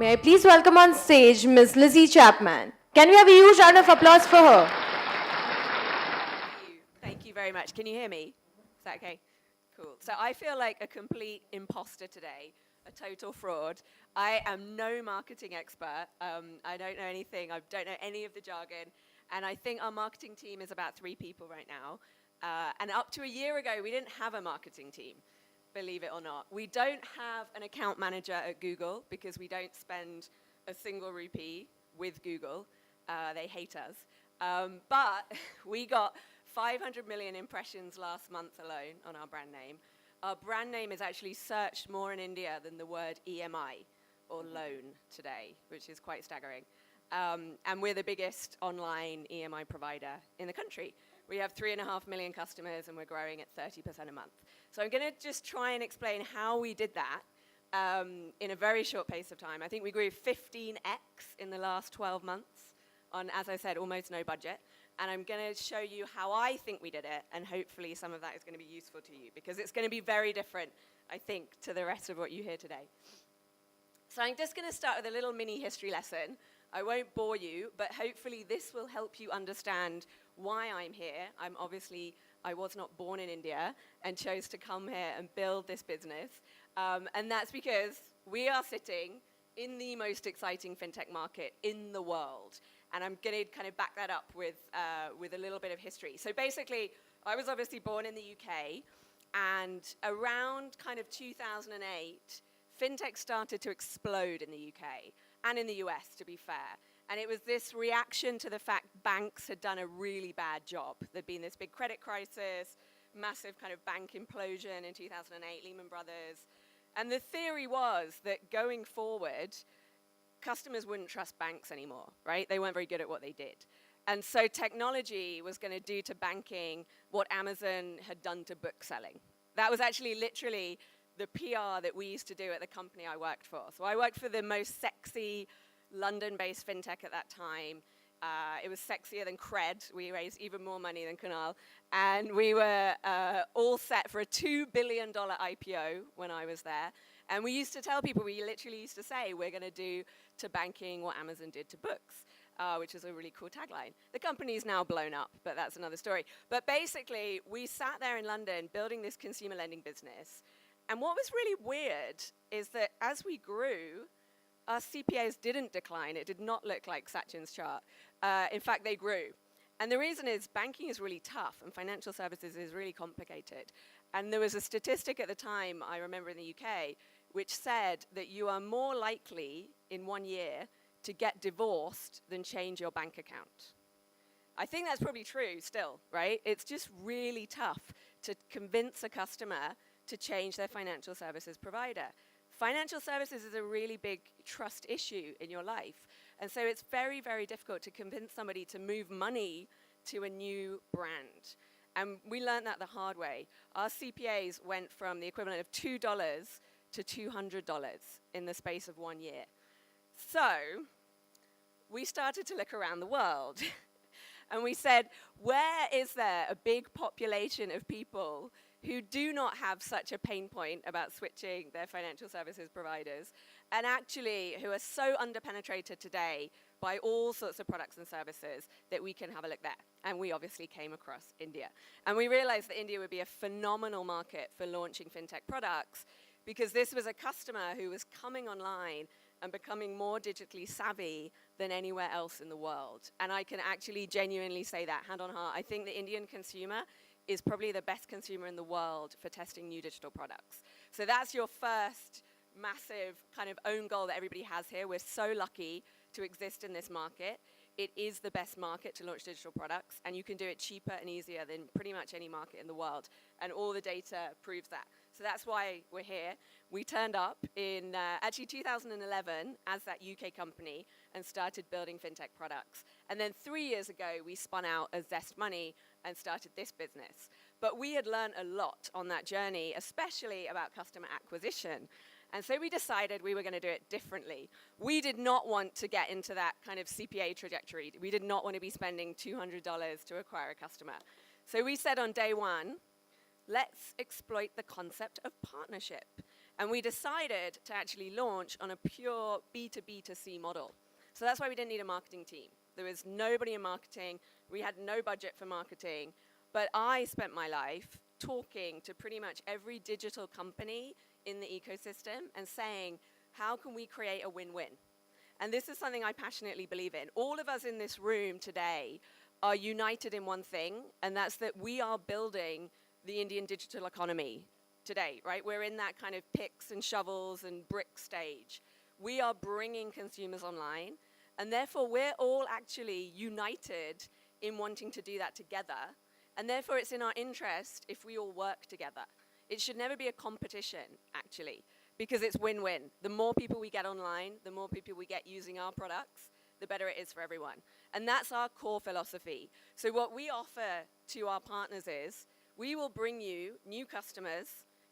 May I please welcome on stage Ms. Lizzie Chapman. Can we have a huge round of applause for her? Thank you very much. Can you hear me? Is that okay? Cool. So I feel like a complete imposter today, a total fraud. I am no marketing expert. I don't know anything. I don't know any of the jargon. And I think our marketing team is about 3 people right now. And up to a year ago, we didn't have a marketing team, believe it or not. We don't have an account manager at Google because we don't spend a single rupee with Google. They hate us. But we got 500 million impressions last month alone on our brand name. Our brand name is actually searched more in India than the word EMI or loan today, which is quite staggering. And we're the biggest online EMI provider in the country. We have 3.5 million customers and we're growing at 30% a month. So I'm going to just try and explain how we did that in a very short pace of time. I think we grew 15x in the last 12 months on, as I said, almost no budget. And I'm going to show you how I think we did it, and hopefully some of that is going to be useful to you, because it's going to be very different, I think, to the rest of what you hear today. So I'm just going to start with a little mini history lesson. I won't bore you, but hopefully this will help you understand why I'm here. I was not born in India and chose to come here and build this business. And that's because we are sitting in the most exciting fintech market in the world. And I'm going to kind of back that up with a little bit of history. So basically, I was obviously born in the UK, and around kind of 2008, fintech started to explode in the UK, and in the US, to be fair. And it was this reaction to the fact banks had done a really bad job. There'd been this big credit crisis, massive kind of bank implosion in 2008, Lehman Brothers. And the theory was that going forward, customers wouldn't trust banks anymore, right? They weren't very good at what they did. And so technology was going to do to banking what Amazon had done to book selling. That was actually literally the PR that we used to do at the company I worked for. So I worked for the most sexy London-based fintech at that time. It was sexier than Cred. We raised even more money than Kunal. And we were all set for a $2 billion IPO when I was there. And we used to tell people, we literally used to say, we're going to do to banking what Amazon did to books, which is a really cool tagline. The company's now blown up, but that's another story. But basically, we sat there in London building this consumer lending business. And what was really weird is that as we grew, our CPAs didn't decline. It did not look like Sachin's chart. In fact, they grew. And the reason is banking is really tough and financial services is really complicated. And there was a statistic at the time, I remember in the UK, which said that you are more likely in 1 year to get divorced than change your bank account. I think that's probably true still, right? It's just really tough to convince a customer to change their financial services provider. Financial services is a really big trust issue in your life. And so it's very, very difficult to convince somebody to move money to a new brand. And we learned that the hard way. Our CPAs went from the equivalent of $2 to $200 in the space of 1 year. So we started to look around the world. And we said, where is there a big population of people who do not have such a pain point about switching their financial services providers, and actually who are so underpenetrated today by all sorts of products and services that we can have a look there. And we obviously came across India. And we realized that India would be a phenomenal market for launching fintech products, because this was a customer who was coming online and becoming more digitally savvy than anywhere else in the world. And I can actually genuinely say that, hand on heart. I think the Indian consumer is probably the best consumer in the world for testing new digital products. So that's your first massive kind of own goal that everybody has here. We're so lucky to exist in this market. It is the best market to launch digital products, and you can do it cheaper and easier than pretty much any market in the world. And all the data proves that. So that's why we're here. We turned up in actually 2011 as that UK company and started building fintech products. And then 3 years ago, we spun out as ZestMoney and started this business. But we had learned a lot on that journey, especially about customer acquisition. And so we decided we were going to do it differently. We did not want to get into that kind of CPA trajectory. We did not want to be spending $200 to acquire a customer. So we said on day one, let's exploit the concept of partnership. And we decided to actually launch on a pure B2B2C model. So that's why we didn't need a marketing team. There was nobody in marketing. We had no budget for marketing. But I spent my life talking to pretty much every digital company in the ecosystem and saying, how can we create a win-win? And this is something I passionately believe in. All of us in this room today are united in one thing, and that's that we are building the Indian digital economy today, right? We're in that kind of picks and shovels and brick stage. We are bringing consumers online, and therefore we're all actually united in wanting to do that together, and therefore it's in our interest if we all work together. It should never be a competition, actually, because it's win-win. The more people we get online, the more people we get using our products, the better it is for everyone. And that's our core philosophy. So what we offer to our partners is, we will bring you new customers,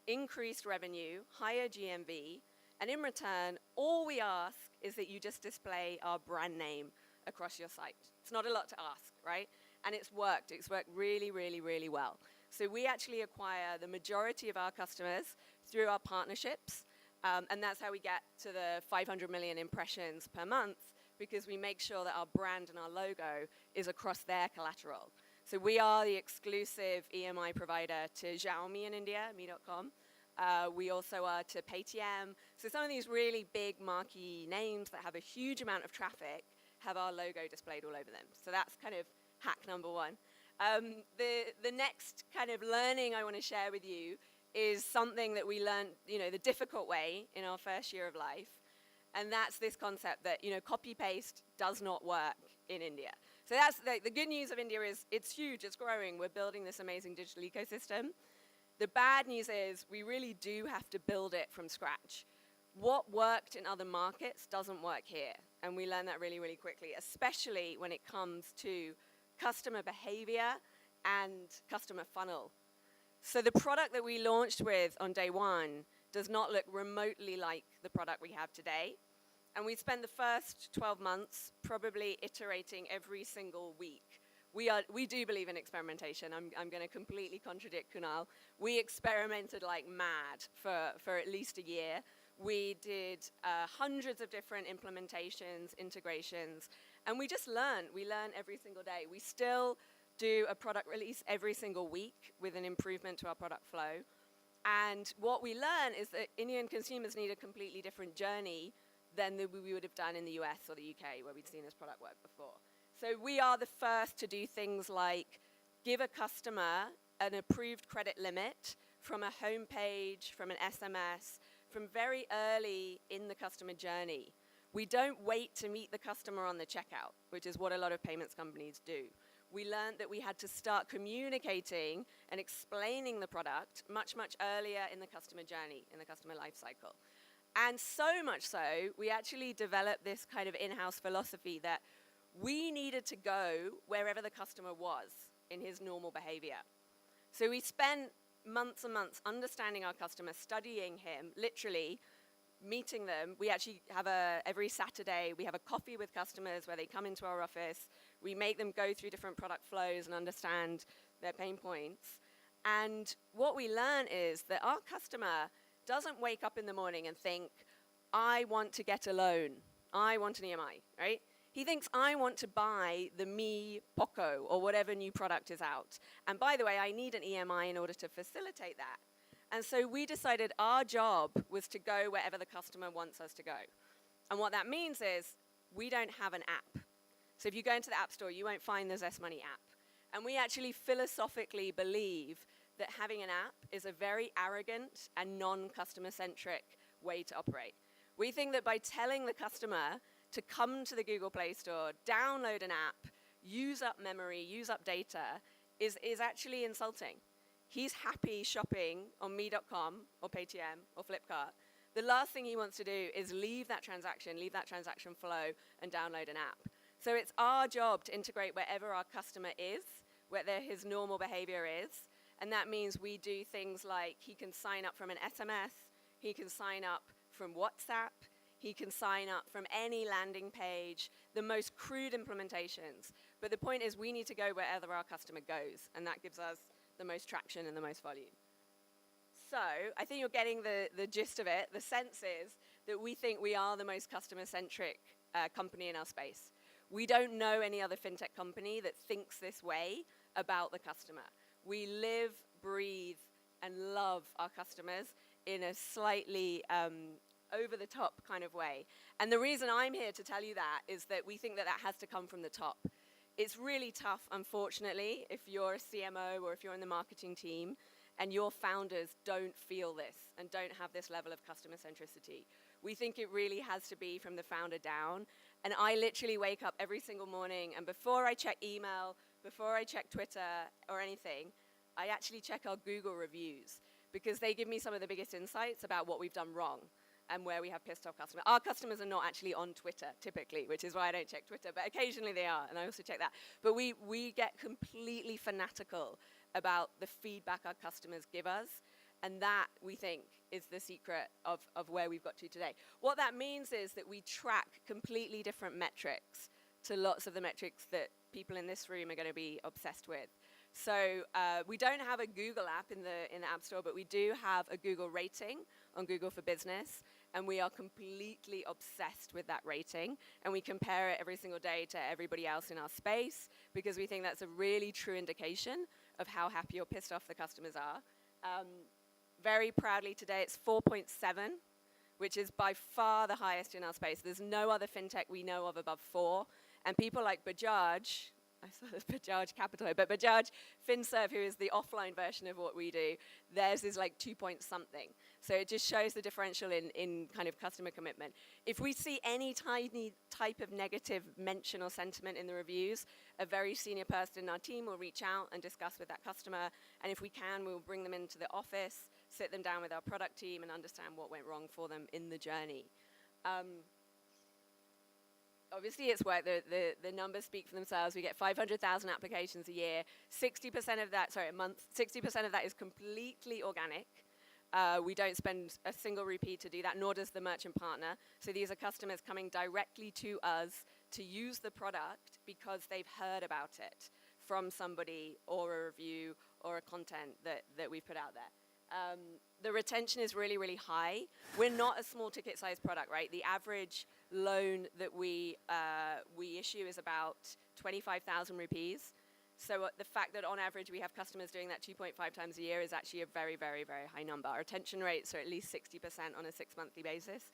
increased revenue, higher GMV, and in return, all we ask is that you just display our brand name across your site. It's not a lot to ask, right? And it's worked. It's worked really, really, really well. So we actually acquire the majority of our customers through our partnerships, and that's how we get to the 500 million impressions per month, because we make sure that our brand and our logo is across their collateral. So we are the exclusive EMI provider to Xiaomi in India, me.com. We also are to Paytm. So some of these really big marquee names that have a huge amount of traffic have our logo displayed all over them. So that's kind of hack number one. The next kind of learning I want to share with you is something that we learned, the difficult way in our first year of life. And that's this concept that, copy-paste does not work in India. So that's the good news of India is it's huge, it's growing. We're building this amazing digital ecosystem. The bad news is we really do have to build it from scratch. What worked in other markets doesn't work here. And we learn that really, really quickly, especially when it comes to customer behavior and customer funnel. So the product that we launched with on day one does not look remotely like the product we have today. And we spent the first 12 months probably iterating every single week. We do believe in experimentation. I'm going to completely contradict Kunal. We experimented like mad for at least a year. We did hundreds of different implementations, integrations, and we just learn. We learn every single day. We still do a product release every single week with an improvement to our product flow. And what we learn is that Indian consumers need a completely different journey than we would have done in the US or the UK, where we'd seen this product work before. So we are the first to do things like give a customer an approved credit limit from a homepage, from an SMS, from very early in the customer journey. We don't wait to meet the customer on the checkout, which is what a lot of payments companies do. We learned that we had to start communicating and explaining the product much, much earlier in the customer journey, in the customer life cycle. And so much so, we actually developed this kind of in-house philosophy that we needed to go wherever the customer was in his normal behavior. So we spent months and months understanding our customer, studying him, literally meeting them. We actually have every Saturday, we have a coffee with customers where they come into our office. We make them go through different product flows and understand their pain points. And what we learn is that our customer doesn't wake up in the morning and think, I want to get a loan. I want an EMI, right? He thinks, I want to buy the Mi Poco or whatever new product is out. And by the way, I need an EMI in order to facilitate that. And so we decided our job was to go wherever the customer wants us to go. And what that means is we don't have an app. So if you go into the App Store, you won't find the ZestMoney app. And we actually philosophically believe that having an app is a very arrogant and non-customer-centric way to operate. We think that by telling the customer to come to the Google Play Store, download an app, use up memory, use up data, is actually insulting. He's happy shopping on me.com or Paytm or Flipkart. The last thing he wants to do is leave that transaction flow, and download an app. So it's our job to integrate wherever our customer is, where his normal behavior is. And that means we do things like he can sign up from an SMS, he can sign up from WhatsApp, he can sign up from any landing page, the most crude implementations. But the point is we need to go wherever our customer goes, and that gives us the most traction and the most volume. So I think you're getting the gist of it. The sense is that we think we are the most customer-centric company in our space. We don't know any other fintech company that thinks this way about the customer. We live, breathe, and love our customers in a slightly over-the-top kind of way. And the reason I'm here to tell you that is that we think that that has to come from the top. It's really tough, unfortunately, if you're a CMO or if you're in the marketing team and your founders don't feel this and don't have this level of customer centricity. We think it really has to be from the founder down. And I literally wake up every single morning, and before I check email, before I check Twitter or anything, I actually check our Google reviews, because they give me some of the biggest insights about what we've done wrong and where we have pissed off customers. Our customers are not actually on Twitter, typically, which is why I don't check Twitter, but occasionally they are, and I also check that. But we get completely fanatical about the feedback our customers give us, and that, we think, is the secret of where we've got to today. What that means is that we track completely different metrics to lots of the metrics that people in this room are going to be obsessed with. So we don't have a Google app in the App Store, but we do have a Google rating on Google for Business, and we are completely obsessed with that rating, and we compare it every single day to everybody else in our space, because we think that's a really true indication of how happy or pissed off the customers are. Very proudly today, it's 4.7, which is by far the highest in our space. There's no other fintech we know of above 4, and people like Bajaj, I saw this Bajaj Capital, but Bajaj FinServe, who is the offline version of what we do, theirs is like 2 point something. So it just shows the differential in kind of customer commitment. If we see any tiny type of negative mention or sentiment in the reviews, a very senior person in our team will reach out and discuss with that customer. And if we can, we'll bring them into the office, sit them down with our product team, and understand what went wrong for them in the journey. Obviously, it's work. The numbers speak for themselves. We get 500,000 applications a year. 60% of that, sorry, a month. 60% of that is completely organic. We don't spend a single rupee to do that, nor does the merchant partner. So these are customers coming directly to us to use the product because they've heard about it from somebody or a review or a content that we've put out there. The retention is really, really high. We're not a small ticket size product, right? The average loan that we issue is about 25,000 rupees. So the fact that on average we have customers doing that 2.5 times a year is actually a very, very, very high number. Our retention rates are at least 60% on a 6-monthly basis.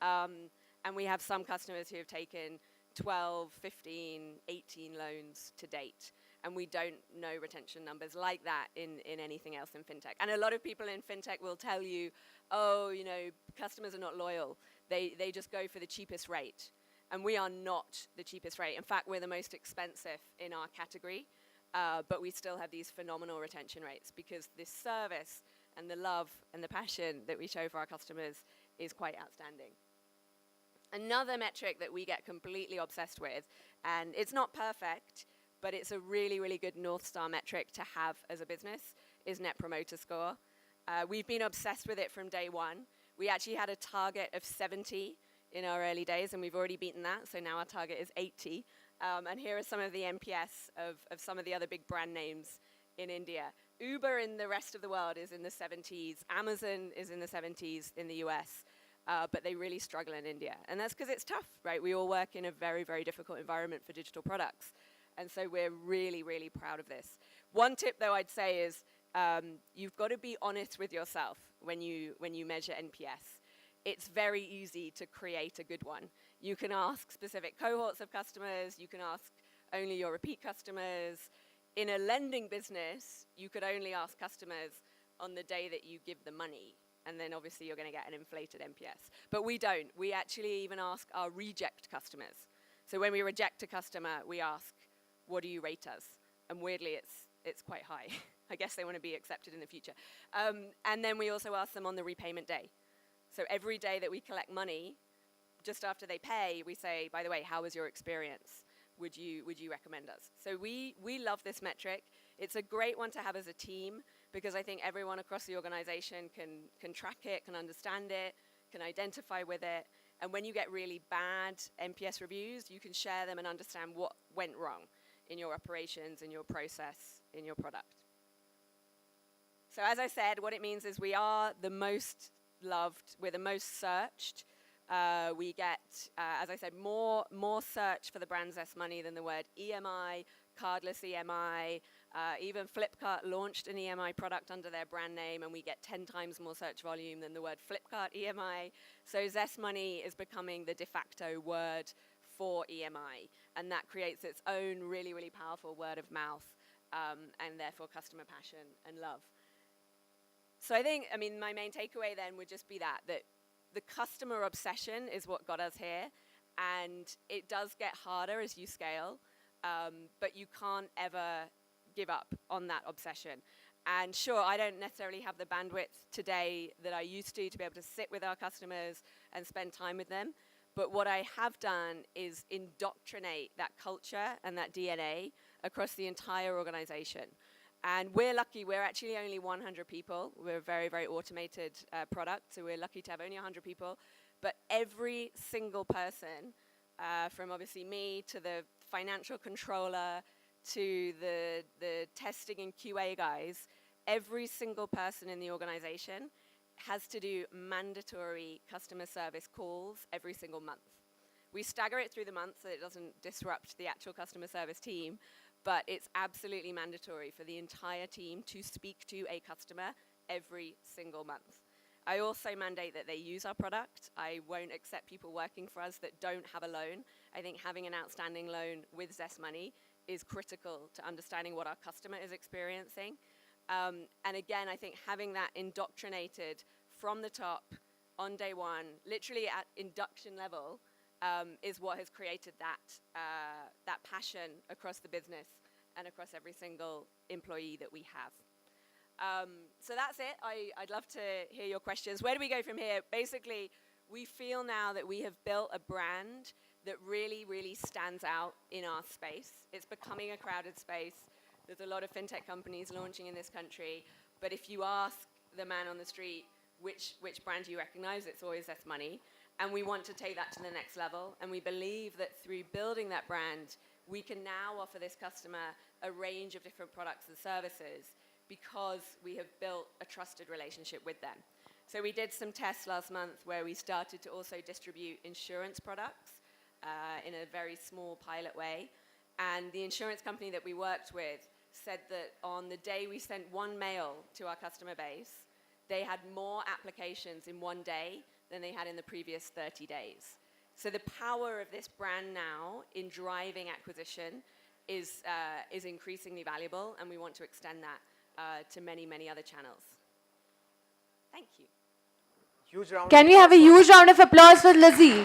And we have some customers who have taken 12, 15, 18 loans to date. And we don't know retention numbers like that in anything else in fintech. And a lot of people in fintech will tell you, oh, you know, customers are not loyal. They just go for the cheapest rate. And we are not the cheapest rate. In fact, we're the most expensive in our category. But we still have these phenomenal retention rates because this service and the love and the passion that we show for our customers is quite outstanding. Another metric that we get completely obsessed with, and it's not perfect, but it's a really, really good North Star metric to have as a business, is Net Promoter Score. We've been obsessed with it from day one. We actually had a target of 70 in our early days, and we've already beaten that, so now our target is 80. And here are some of the NPS of some of the other big brand names in India. Uber in the rest of the world is in the 70s. Amazon is in the 70s in the US. But they really struggle in India. And that's because it's tough, right? We all work in a very, very difficult environment for digital products. And so we're really, really proud of this. One tip, though, I'd say is you've got to be honest with yourself when you measure NPS. It's very easy to create a good one. You can ask specific cohorts of customers. You can ask only your repeat customers. In a lending business, you could only ask customers on the day that you give them money. And then obviously you're going to get an inflated NPS. But we don't. We actually even ask our reject customers. So when we reject a customer, we ask, what do you rate us? And weirdly, it's quite high. I guess they want to be accepted in the future. And then we also ask them on the repayment day. So every day that we collect money, just after they pay, we say, by the way, how was your experience? Would you recommend us? So we love this metric. It's a great one to have as a team because I think everyone across the organization can track it, can understand it, can identify with it. And when you get really bad NPS reviews, you can share them and understand what went wrong in your operations, in your process, in your product. So as I said, what it means is we are the most loved, we're the most searched. We get, as I said, more search for the brand ZestMoney than the word EMI, cardless EMI. Even Flipkart launched an EMI product under their brand name, and we get 10 times more search volume than the word Flipkart EMI. So ZestMoney is becoming the de facto word for EMI, and that creates its own really, really powerful word of mouth, and therefore customer passion and love. So I think, my main takeaway then would just be that the customer obsession is what got us here, and it does get harder as you scale, but you can't ever give up on that obsession. And sure, I don't necessarily have the bandwidth today that I used to be able to sit with our customers and spend time with them, but what I have done is indoctrinate that culture and that DNA across the entire organization. And we're lucky, we're actually only 100 people. We're a very, very automated product, so we're lucky to have only 100 people. But every single person, from obviously me to the financial controller to the testing and QA guys, every single person in the organization has to do mandatory customer service calls every single month. We stagger it through the month so that it doesn't disrupt the actual customer service team, but it's absolutely mandatory for the entire team to speak to a customer every single month. I also mandate that they use our product. I won't accept people working for us that don't have a loan. I think having an outstanding loan with ZestMoney is critical to understanding what our customer is experiencing. And again, I think having that indoctrinated from the top on day one, literally at induction level, is what has created that passion across the business and across every single employee that we have. So that's it. I'd love to hear your questions. Where do we go from here? Basically, we feel now that we have built a brand that really, really stands out in our space. It's becoming a crowded space. There's a lot of fintech companies launching in this country, but if you ask the man on the street which brand do you recognize, it's always ZestMoney. And we want to take that to the next level, and we believe that through building that brand, we can now offer this customer a range of different products and services because we have built a trusted relationship with them. So we did some tests last month where we started to also distribute insurance products in a very small pilot way. And the insurance company that we worked with said that on the day we sent one mail to our customer base, they had more applications in one day than they had in the previous 30 days. So the power of this brand now in driving acquisition is increasingly valuable, and we want to extend that to many, many other channels. Thank you. Huge round. Can we have a huge round of applause for Lizzie?